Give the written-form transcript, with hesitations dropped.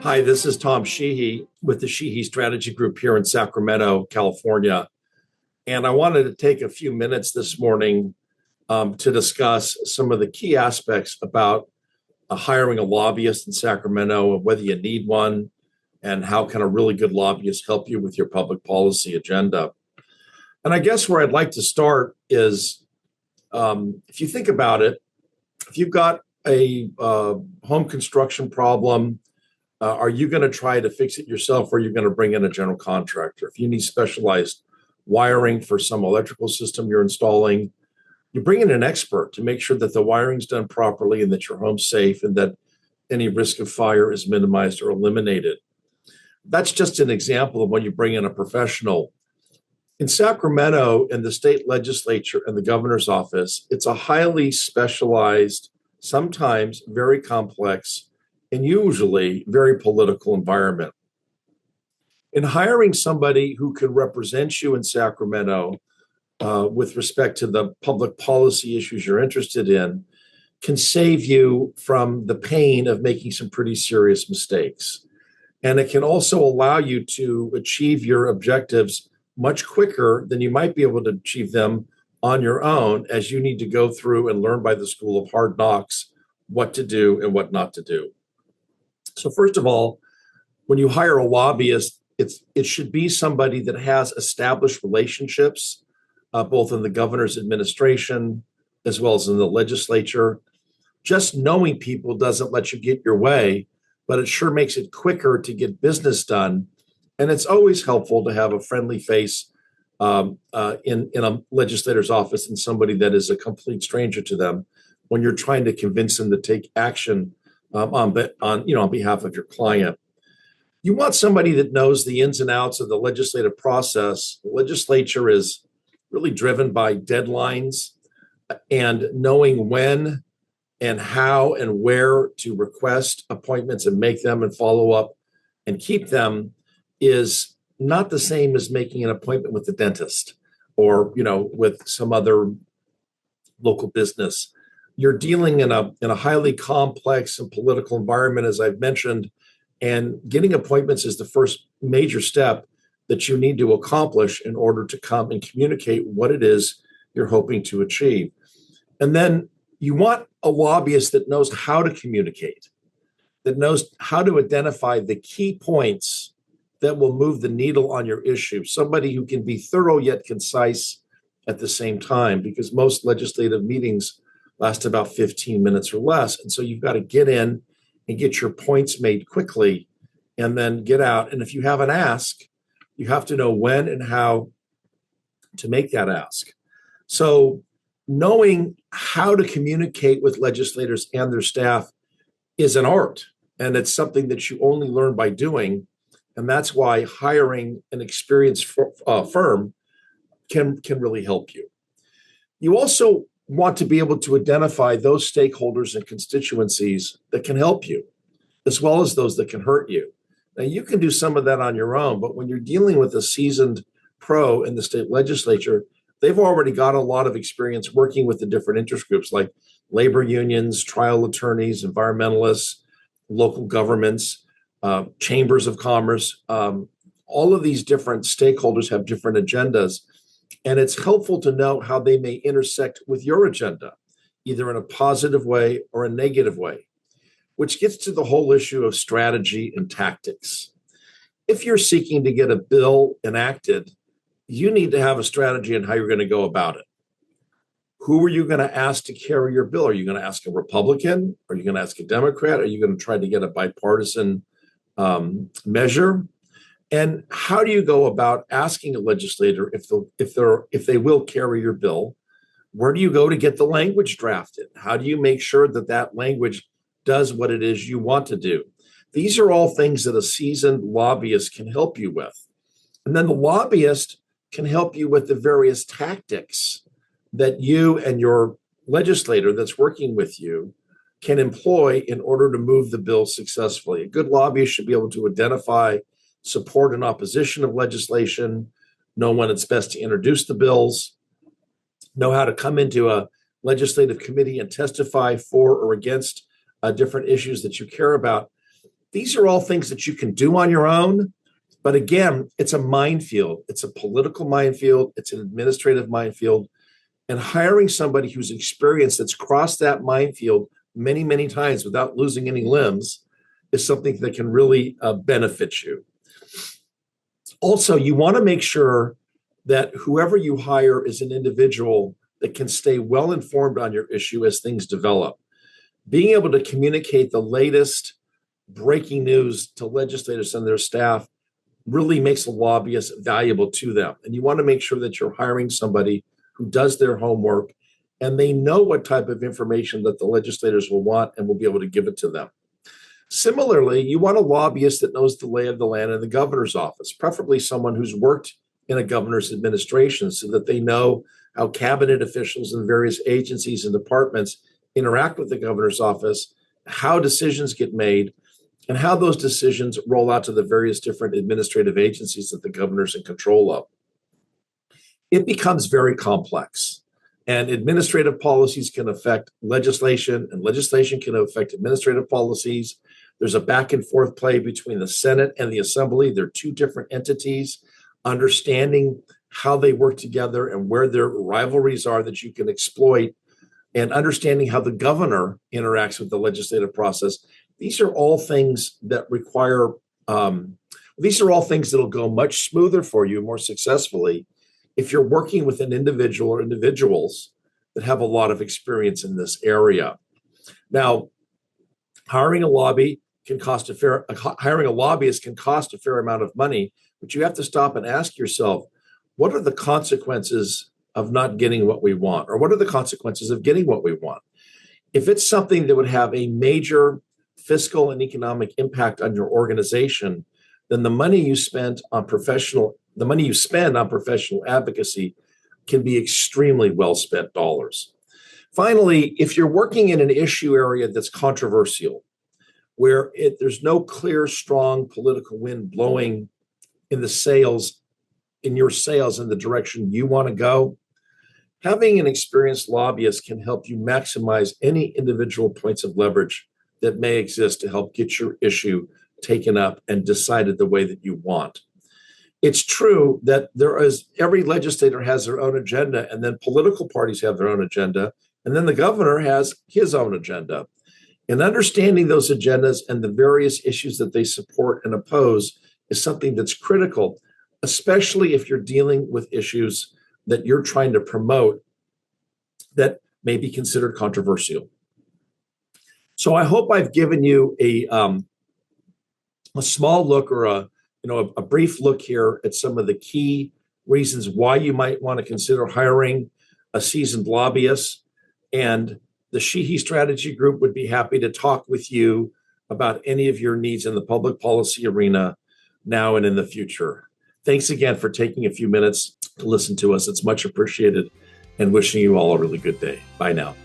Hi, this is Tom Sheehy with the Sheehy Strategy Group here in Sacramento, California. And I wanted to take a few minutes this morning to discuss some of the key aspects about hiring a lobbyist in Sacramento, and whether you need one, and how can a really good lobbyist help you with your public policy agenda. And I guess where I'd like to start is if you think about it, if you've got a home construction problem, are you going to try to fix it yourself, or are you going to bring in a general contractor? If you need specialized wiring for some electrical system you're installing, you bring in an expert to make sure that the wiring's done properly and that your home's safe and that any risk of fire is minimized or eliminated. That's just an example of when you bring in a professional. In Sacramento, in the state legislature and the governor's office, it's a highly specialized, sometimes very complex, and usually very political environment. In hiring somebody who can represent you in Sacramento with respect to the public policy issues you're interested in can save you from the pain of making some pretty serious mistakes. And it can also allow you to achieve your objectives much quicker than you might be able to achieve them on your own, as you need to go through and learn by the school of hard knocks what to do and what not to do. So first of all, when you hire a lobbyist, it should be somebody that has established relationships, both in the governor's administration as well as in the legislature. Just knowing people doesn't let you get your way, but it sure makes it quicker to get business done. And it's always helpful to have a friendly face in a legislator's office and somebody that is a complete stranger to them when you're trying to convince them to take action on behalf of your client. You want somebody that knows the ins and outs of the legislative process. The legislature is really driven by deadlines, and knowing when and how and where to request appointments and make them and follow up and keep them is not the same as making an appointment with the dentist or, with some other local business. You're dealing in a highly complex and political environment, as I've mentioned, and getting appointments is the first major step that you need to accomplish in order to come and communicate what it is you're hoping to achieve. And then you want a lobbyist that knows how to communicate, that knows how to identify the key points that will move the needle on your issue, somebody who can be thorough yet concise at the same time, because most legislative meetings last about 15 minutes or less. And so you've got to get in and get your points made quickly and then get out. And if you have an ask, you have to know when and how to make that ask. So knowing how to communicate with legislators and their staff is an art, and it's something that you only learn by doing. And that's why hiring an experienced firm can really help you. You also want to be able to identify those stakeholders and constituencies that can help you, as well as those that can hurt you. Now, you can do some of that on your own, but when you're dealing with a seasoned pro in the state legislature, they've already got a lot of experience working with the different interest groups like labor unions, trial attorneys, environmentalists, local governments, chambers of commerce. All of these different stakeholders have different agendas. And it's helpful to know how they may intersect with your agenda, either in a positive way or a negative way, which gets to the whole issue of strategy and tactics. If you're seeking to get a bill enacted, you need to have a strategy on how you're going to go about it. Who are you going to ask to carry your bill? Are you going to ask a Republican? Are you going to ask a Democrat? Are you going to try to get a bipartisan measure? And how do you go about asking a legislator if they will carry your bill? Where do you go to get the language drafted? How do you make sure that language does what it is you want to do? These are all things that a seasoned lobbyist can help you with. And then the lobbyist can help you with the various tactics that you and your legislator that's working with you can employ in order to move the bill successfully. A good lobbyist should be able to identify support and opposition of legislation, know when it's best to introduce the bills, know how to come into a legislative committee and testify for or against different issues that you care about. These are all things that you can do on your own. But again, it's a minefield. It's a political minefield. It's an administrative minefield. And hiring somebody who's experienced that's crossed that minefield many, many times without losing any limbs is something that can really benefit you. Also, you want to make sure that whoever you hire is an individual that can stay well informed on your issue as things develop. Being able to communicate the latest breaking news to legislators and their staff really makes a lobbyist valuable to them. And you want to make sure that you're hiring somebody who does their homework and they know what type of information that the legislators will want and will be able to give it to them. Similarly, you want a lobbyist that knows the lay of the land in the governor's office, preferably someone who's worked in a governor's administration so that they know how cabinet officials and various agencies and departments interact with the governor's office, how decisions get made, and how those decisions roll out to the various different administrative agencies that the governor's in control of. It becomes very complex, and administrative policies can affect legislation, and legislation can affect administrative policies. There's a back and forth play between the Senate and the Assembly. They're two different entities. Understanding how they work together and where their rivalries are that you can exploit, and understanding how the governor interacts with the legislative process. These are all things that require, these are all things that'll go much smoother for you, more successfully, if you're working with an individual or individuals that have a lot of experience in this area. Now, hiring a lobbyist can cost a fair amount of money, but you have to stop and ask yourself, what are the consequences of not getting what we want? Or what are the consequences of getting what we want? If it's something that would have a major fiscal and economic impact on your organization, then the money you spend on professional advocacy can be extremely well spent dollars. Finally, if you're working in an issue area that's controversial, where there's no clear, strong political wind blowing in your sales in the direction you want to go, having an experienced lobbyist can help you maximize any individual points of leverage that may exist to help get your issue taken up and decided the way that you want. It's true that every legislator has their own agenda, and then political parties have their own agenda, and then the governor has his own agenda. And understanding those agendas and the various issues that they support and oppose is something that's critical, especially if you're dealing with issues that you're trying to promote that may be considered controversial. So I hope I've given you a small look or a brief look here at some of the key reasons why you might want to consider hiring a seasoned lobbyist. And the Sheehy Strategy Group would be happy to talk with you about any of your needs in the public policy arena now and in the future. Thanks again for taking a few minutes to listen to us. It's much appreciated, and wishing you all a really good day. Bye now.